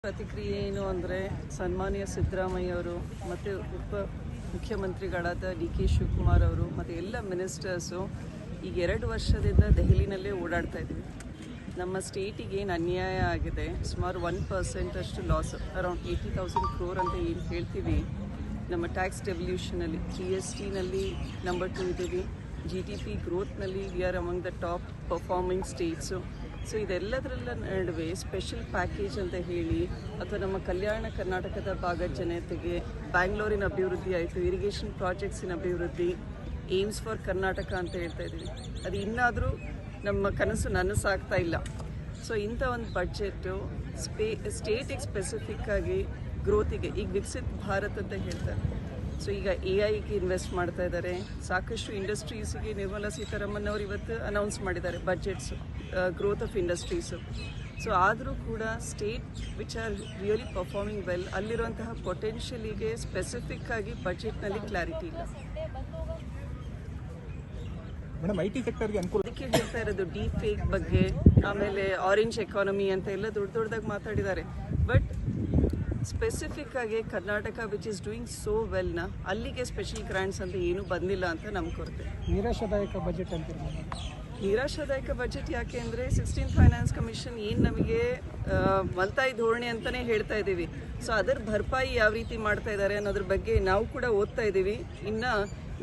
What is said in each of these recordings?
ಪ್ರತಿಕ್ರಿಯೆ ಏನು ಅಂದರೆ ಸನ್ಮಾನ್ಯ ಸಿದ್ದರಾಮಯ್ಯ ಅವರು ಮತ್ತು ಉಪ ಮುಖ್ಯಮಂತ್ರಿಗಳಾದ ಡಿ ಕೆ ಶಿವಕುಮಾರ್ ಅವರು ಮತ್ತು ಎಲ್ಲ ಮಿನಿಸ್ಟರ್ಸು ಈಗ 2 ವರ್ಷದಿಂದ ದೆಹಲಿನಲ್ಲೇ ಓಡಾಡ್ತಾ ಇದ್ದೀವಿ. ನಮ್ಮ ಸ್ಟೇಟಿಗೆ ಏನು ಅನ್ಯಾಯ ಆಗಿದೆ, ಸುಮಾರು 1% ಅಷ್ಟು ಲಾಸ್, ಅರೌಂಡ್ 80,000 crore ಅಂತ ಏನು ಹೇಳ್ತೀವಿ. ನಮ್ಮ ಟ್ಯಾಕ್ಸ್ ಡೆವಲ್ಯೂಷನಲ್ಲಿ GSTನಲ್ಲಿ ನಂಬರ್ 2 ಇದ್ದೀವಿ. GDP ಗ್ರೋತ್ನಲ್ಲಿ we are among the top performing states. So ಇದೆಲ್ಲದರ ನಡುವೆ ಸ್ಪೆಷಲ್ ಪ್ಯಾಕೇಜ್ ಅಂತ ಹೇಳಿ ಅಥವಾ ನಮ್ಮ ಕಲ್ಯಾಣ ಕರ್ನಾಟಕದ ಭಾಗದ ಜನತೆಗೆ ಬ್ಯಾಂಗ್ಳೂರಿನ ಅಭಿವೃದ್ಧಿ ಆಯಿತು, ಇರಿಗೇಷನ್ ಪ್ರಾಜೆಕ್ಟ್ಸಿನ ಅಭಿವೃದ್ಧಿ, ಏಮ್ಸ್ ಫಾರ್ ಕರ್ನಾಟಕ ಅಂತ ಹೇಳ್ತಾ ಇದ್ದೀವಿ. ಅದು ಇನ್ನಾದರೂ ನಮ್ಮ ಕನಸು ನನಸಾಗ್ತಾ ಇಲ್ಲ. ಸೊ ಇಂಥ ಒಂದು ಬಡ್ಜೆಟ್ಟು ಸ್ಟೇಟಿಗೆ ಸ್ಪೆಸಿಫಿಕ್ಕಾಗಿ ಗ್ರೋತಿಗೆ, ಈಗ ವಿಕಸಿತ್ ಭಾರತ್ ಅಂತ ಹೇಳ್ತಾರೆ. ಸೊ ಈಗ AI ಇನ್ವೆಸ್ಟ್ ಮಾಡ್ತಾ ಇದ್ದಾರೆ, ಸಾಕಷ್ಟು ಇಂಡಸ್ಟ್ರೀಸಿಗೆ ನಿರ್ಮಲಾ ಸೀತಾರಾಮನ್ ಅವರು ಇವತ್ತು ಅನೌನ್ಸ್ ಮಾಡಿದ್ದಾರೆ ಬಡ್ಜೆಟ್ಸು, ಗ್ರೋತ್ ಆಫ್ ಇಂಡಸ್ಟ್ರೀಸು. ಸೊ ಆದರೂ ಕೂಡ state which are really performing well, ಅಲ್ಲಿರುವಂತಹ ಪೊಟೆನ್ಷಿಯಲಿಗೆ ಸ್ಪೆಸಿಫಿಕ್ಕಾಗಿ ಬಡ್ಜೆಟ್ನಲ್ಲಿ ಕ್ಲಾರಿಟಿ ಇಲ್ಲ. ಅದಕ್ಕೆ ಹೇಳ್ತಾ ಇರೋದು ಡೀಪ್ ಫೇಕ್ ಬಗ್ಗೆ, ಆಮೇಲೆ ಆರೆಂಜ್ ಎಕಾನಮಿ ಅಂತ ಎಲ್ಲ ದೊಡ್ಡದಾಗಿ ಮಾತಾಡಿದ್ದಾರೆ. ಬಟ್ ಸ್ಪೆಸಿಫಿಕ್ ಆಗಿ Karnataka which is doing so ವೆಲ್ನ ಅಲ್ಲಿಗೆ ಸ್ಪೆಷಲ್ ಗ್ರಾಂಟ್ಸ್ ಅಂತ ಏನೂ ಬಂದಿಲ್ಲ ಅಂತ ನಮ್ಗೆ ಕೊರತೆ. ನಿರಾಶಾದಾಯಕ ಬಜೆಟ್ ಅಂತೀರಿ? ನಿರಾಶಾದಾಯಕ ಬಜೆಟ್ ಯಾಕೆ ಅಂದರೆ 16th ಫೈನಾನ್ಸ್ ಕಮಿಷನ್ ಏನು ನಮಗೆ ಮಲ್ತಾಯಿ ಧೋರಣೆ ಅಂತಲೇ ಹೇಳ್ತಾ ಇದ್ದೀವಿ. ಸೊ ಅದರ ಭರ್ಪಾಯಿ ಯಾವ ರೀತಿ ಮಾಡ್ತಾ ಇದ್ದಾರೆ ಅನ್ನೋದ್ರ ಬಗ್ಗೆ ನಾವು ಕೂಡ ಓದ್ತಾ ಇದ್ದೀವಿ. ಇನ್ನು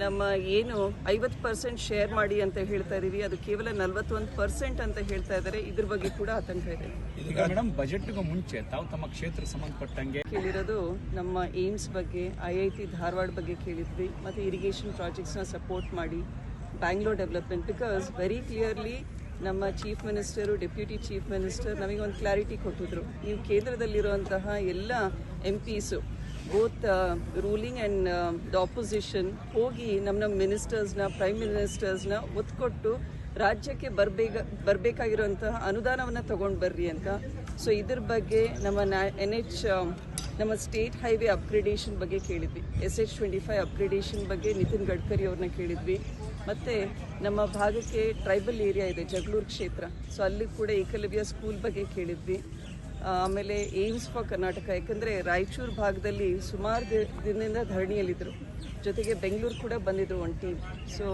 ನಮ್ಮ ಏನು 50% ಶೇರ್ ಮಾಡಿ ಅಂತ ಹೇಳ್ತಾ ಇದ್ದೀವಿ, ಅದು ಕೇವಲ 41% ಅಂತ ಹೇಳ್ತಾ ಇದ್ದಾರೆ. ಇದ್ರ ಬಗ್ಗೆ ಕೂಡ ಆತಂಕ ಇದೆ. ಈಗ ಮೇಡಮ್, ಬಜೆಟ್ಗೂ ಮುಂಚೆ ತಾವು ತಮ್ಮ ಕ್ಷೇತ್ರ ಸಂಬಂಧಪಟ್ಟಂಗೆ ಕೇಳಿರೋದು ನಮ್ಮ ಏಮ್ಸ್ ಬಗ್ಗೆ, IIT ಧಾರವಾಡ ಬಗ್ಗೆ ಕೇಳಿದ್ವಿ, ಮತ್ತು ಇರಿಗೇಷನ್ ಪ್ರಾಜೆಕ್ಟ್ಸ್ನ ಸಪೋರ್ಟ್ ಮಾಡಿ Bangalore development. Because very clearly ನಮ್ಮ chief minister, deputy chief minister ನಮಗೊಂದು ಕ್ಲಾರಿಟಿ ಕೊಟ್ಟಿದ್ರು. ನೀವು ಕೇಂದ್ರದಲ್ಲಿರುವಂತಹ ಎಲ್ಲ MPಸು, both ruling and the opposition, ಹೋಗಿ ನಮ್ಮ ಮಿನಿಸ್ಟರ್ಸ್ನ, ಪ್ರೈಮ್ ಮಿನಿಸ್ಟರ್ಸ್ನ ಒತ್ಕೊಟ್ಟು ರಾಜ್ಯಕ್ಕೆ ಬರಬೇಕಾಗಿರುವಂತಹ ಅನುದಾನವನ್ನು ತೊಗೊಂಡು ಬರ್ರಿ ಅಂತ. ಸೊ ಇದ್ರ ಬಗ್ಗೆ ನಮ್ಮ NH, ನಮ್ಮ ಸ್ಟೇಟ್ ಹೈವೇ ಅಪ್ಗ್ರೇಡೇಷನ್ ಬಗ್ಗೆ ಕೇಳಿದ್ವಿ, SH25 ಅಪ್ಗ್ರೇಡೇಷನ್ ಬಗ್ಗೆ ನಿತಿನ್ ಗಡ್ಕರಿ ಅವ್ರನ್ನ ಕೇಳಿದ್ವಿ. ಮತ್ತು ನಮ್ಮ ಭಾಗಕ್ಕೆ ಟ್ರೈಬಲ್ ಏರಿಯಾ ಇದೆ, ಜಗಳೂರು ಕ್ಷೇತ್ರ, ಸೊ ಅಲ್ಲಿ ಕೂಡ ಏಕಲವ್ಯ ಸ್ಕೂಲ್ ಬಗ್ಗೆ ಕೇಳಿದ್ವಿ. ಆಮೇಲೆ ಏಮ್ಸ್ ಫಾರ್ ಕರ್ನಾಟಕ, ಯಾಕಂದರೆ ರಾಯಚೂರು ಭಾಗದಲ್ಲಿ ಸುಮಾರು ದಿನದಿಂದ ಧರಣಿಯಲ್ಲಿದ್ದರು, ಜೊತೆಗೆ ಬೆಂಗಳೂರು ಕೂಡ ಬಂದಿದ್ರು ಒಂದು ಟೀಮ್. ಸೊ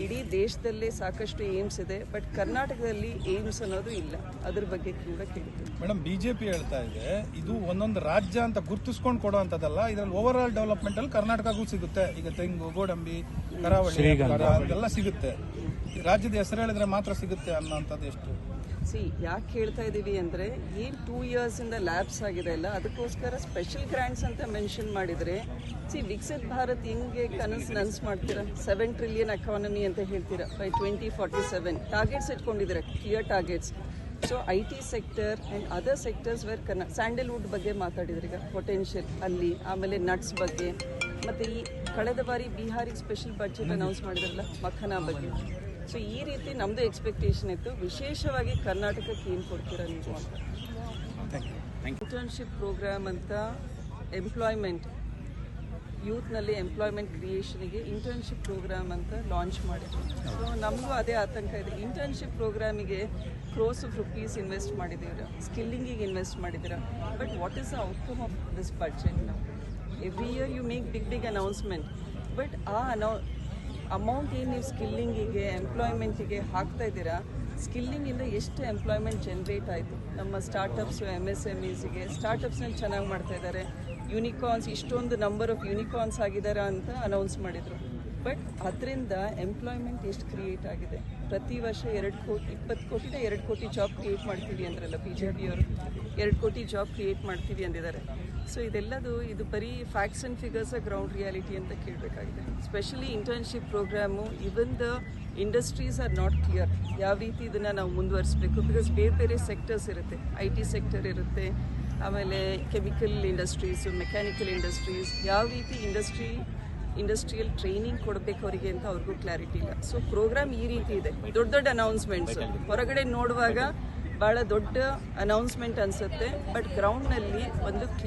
ಇಡೀ ದೇಶದಲ್ಲೇ ಸಾಕಷ್ಟು ಏಮ್ಸ್ ಇದೆ, ಬಟ್ ಕರ್ನಾಟಕದಲ್ಲಿ ಏಮ್ಸ್ ಅನ್ನೋದು ಇಲ್ಲ. ಅದ್ರ ಬಗ್ಗೆ ಕೂಡ ಕೇಳಿದ್ವಿ. ಮೇಡಮ್, BJP ಹೇಳ್ತಾ ಇದೆ ಇದು ಒಂದೊಂದು ರಾಜ್ಯ ಅಂತ ಗುರುತಿಸ್ಕೊಂಡು ಕೊಡೋ ಅಂಥದ್ದಲ್ಲ, ಇದರಲ್ಲಿ ಓವರ್ ಆಲ್ ಡೆವಲಪ್ಮೆಂಟಲ್ಲಿ ಕರ್ನಾಟಕಗೂ ಸಿಗುತ್ತೆ. ಈಗ ತೆಂಗು, ಗೋಡಂಬಿ, ಕರಾವಳಿ ಎಲ್ಲ ಸಿಗುತ್ತೆ. ರಾಜ್ಯದ ಹೆಸರು ಹೇಳಿದ್ರೆ ಮಾತ್ರ ಸಿಗುತ್ತೆ ಅನ್ನೋಂಥದ್ದು ಎಷ್ಟು? ಯಾಕೆ ಹೇಳ್ತಾ ಇದ್ದೀವಿ ಅಂದರೆ, ಏನು 2 yearsಯಿಂದ ಲ್ಯಾಬ್ಸ್ ಆಗಿದೆ ಅಲ್ಲ, ಅದಕ್ಕೋಸ್ಕರ ಸ್ಪೆಷಲ್ ಗ್ರಾಂಟ್ಸ್ ಅಂತ ಮೆನ್ಷನ್ ಮಾಡಿದರೆ, ವಿಕಸಿತ್ ಭಾರತ್ ಹೆಂಗೆ ನನಸು ಮಾಡ್ತೀರಾ? 7 trillion ಎಕಾನಮಿ ಅಂತ ಹೇಳ್ತೀರಾ ಬೈ 2047. ಟಾರ್ಗೆಟ್ಸ್ ಇಟ್ಕೊಂಡಿದ್ದಾರೆ, clear targets. So IT sector and other sectors where Sandalwood ಬಗ್ಗೆ ಮಾತಾಡಿದ್ರೆ ಈಗ ಪೊಟೆನ್ಷಿಯಲ್ ಅಲ್ಲಿ, ಆಮೇಲೆ ನಟ್ಸ್ ಬಗ್ಗೆ, ಮತ್ತು ಈ ಕಳೆದ ಬಾರಿ ಬಿಹಾರಿಗೆ ಸ್ಪೆಷಲ್ ಬಡ್ಜೆಟ್ ಅನೌನ್ಸ್ ಮಾಡಿದ್ರಲ್ಲ ಮಖನಾ ಬಗ್ಗೆ. ಸೊ ಈ ರೀತಿ ನಮ್ಮದು ಎಕ್ಸ್ಪೆಕ್ಟೇಷನ್ ಇತ್ತು, ವಿಶೇಷವಾಗಿ ಕರ್ನಾಟಕಕ್ಕೆ ಏನು ಕೊಡ್ತೀರಾ ನೀವು ಅಂತ. ಇಂಟರ್ನ್ಶಿಪ್ ಪ್ರೋಗ್ರಾಮ್ ಅಂತ ಎಂಪ್ಲಾಯ್ಮೆಂಟ್, ಯೂತ್ನಲ್ಲಿ ಎಂಪ್ಲಾಯ್ಮೆಂಟ್ ಕ್ರಿಯೇಷನಿಗೆ ಇಂಟರ್ನ್ಶಿಪ್ ಪ್ರೋಗ್ರಾಮ್ ಅಂತ ಲಾಂಚ್ ಮಾಡಿದ್ರು. ಸೊ ನಮಗೂ ಅದೇ ಆತಂಕ ಇದೆ. ಇಂಟರ್ನ್ಶಿಪ್ ಪ್ರೋಗ್ರಾಮಿಗೆ crores of rupees ಇನ್ವೆಸ್ಟ್ ಮಾಡಿದ್ದೀರಾ, ಸ್ಕಿಲ್ಲಿಂಗಿಗೆ ಇನ್ವೆಸ್ಟ್ ಮಾಡಿದ್ದೀರಾ, but what is the outcome of this budget? Every year you make big announcement, but ಆ ಅಮೌಂಟ್ ಏನು ನೀವು ಸ್ಕಿಲ್ಲಿಂಗಿಗೆ, ಎಂಪ್ಲಾಯ್ಮೆಂಟಿಗೆ ಹಾಕ್ತಾ ಇದ್ದೀರಾ, ಸ್ಕಿಲ್ಲಿಂಗಿಂದ ಎಷ್ಟು ಎಂಪ್ಲಾಯ್ಮೆಂಟ್ ಜನ್ರೇಟ್ ಆಯಿತು? ನಮ್ಮ ಸ್ಟಾರ್ಟಪ್ಸು, MSMEಸ್ಗೆ ಸ್ಟಾರ್ಟಪ್ಸ್ನಲ್ಲಿ ಚೆನ್ನಾಗಿ ಮಾಡ್ತಾ ಇದ್ದಾರೆ. ಯೂನಿಕಾರ್ನ್ಸ್, ಇಷ್ಟೊಂದು ನಂಬರ್ ಆಫ್ ಯೂನಿಕಾರ್ನ್ಸ್ ಆಗಿದ್ದಾರೆ ಅಂತ ಅನೌನ್ಸ್ ಮಾಡಿದರು. ಬಟ್ ಅದರಿಂದ ಎಂಪ್ಲಾಯ್ಮೆಂಟ್ ಎಷ್ಟು ಕ್ರಿಯೇಟ್ ಆಗಿದೆ? ಪ್ರತಿ ವರ್ಷ 20 ಕೋಟಿನ 2 ಕೋಟಿ ಜಾಬ್ ಕ್ರಿಯೇಟ್ ಮಾಡ್ತೀವಿ ಅಂದ್ರಲ್ಲ BJP ಅವರು, 2 ಕೋಟಿ ಜಾಬ್ ಕ್ರಿಯೇಟ್ ಮಾಡ್ತೀವಿ ಅಂದಿದ್ದಾರೆ. ಸೊ ಇದು ಬರೀ facts and figures, ground reality ಅಂತ ಕೇಳಬೇಕಾಗಿದೆ. Specially internship program, even the industries are not clear. ಯಾವ ರೀತಿ ಇದನ್ನು ನಾವು ಮುಂದುವರಿಸಬೇಕು? ಬಿಕಾಸ್ ಬೇರೆ ಸೆಕ್ಟರ್ಸ್ ಇರುತ್ತೆ, IT ಸೆಕ್ಟರ್ ಇರುತ್ತೆ, ಆಮೇಲೆ ಕೆಮಿಕಲ್ ಇಂಡಸ್ಟ್ರೀಸು, ಮೆಕ್ಯಾನಿಕಲ್ ಇಂಡಸ್ಟ್ರೀಸ್, ಯಾವ ರೀತಿ ಇಂಡಸ್ಟ್ರಿಯಲ್ ಟ್ರೈನಿಂಗ್ ಕೊಡಬೇಕು ಅವರಿಗೆ ಅಂತ ಅವ್ರಿಗೂ ಕ್ಲಾರಿಟಿ ಇಲ್ಲ. ಸೊ ಪ್ರೋಗ್ರಾಮ್ ಈ ರೀತಿ ಇದೆ, ದೊಡ್ಡ ಅನೌನ್ಸ್ಮೆಂಟ್ಸ್ ಹೊರಗಡೆ ನೋಡುವಾಗ ಭಾಳ ದೊಡ್ಡ ಅನೌನ್ಸ್ಮೆಂಟ್ ಅನಿಸುತ್ತೆ, ಬಟ್ ಗ್ರೌಂಡ್ನಲ್ಲಿ ಒಂದು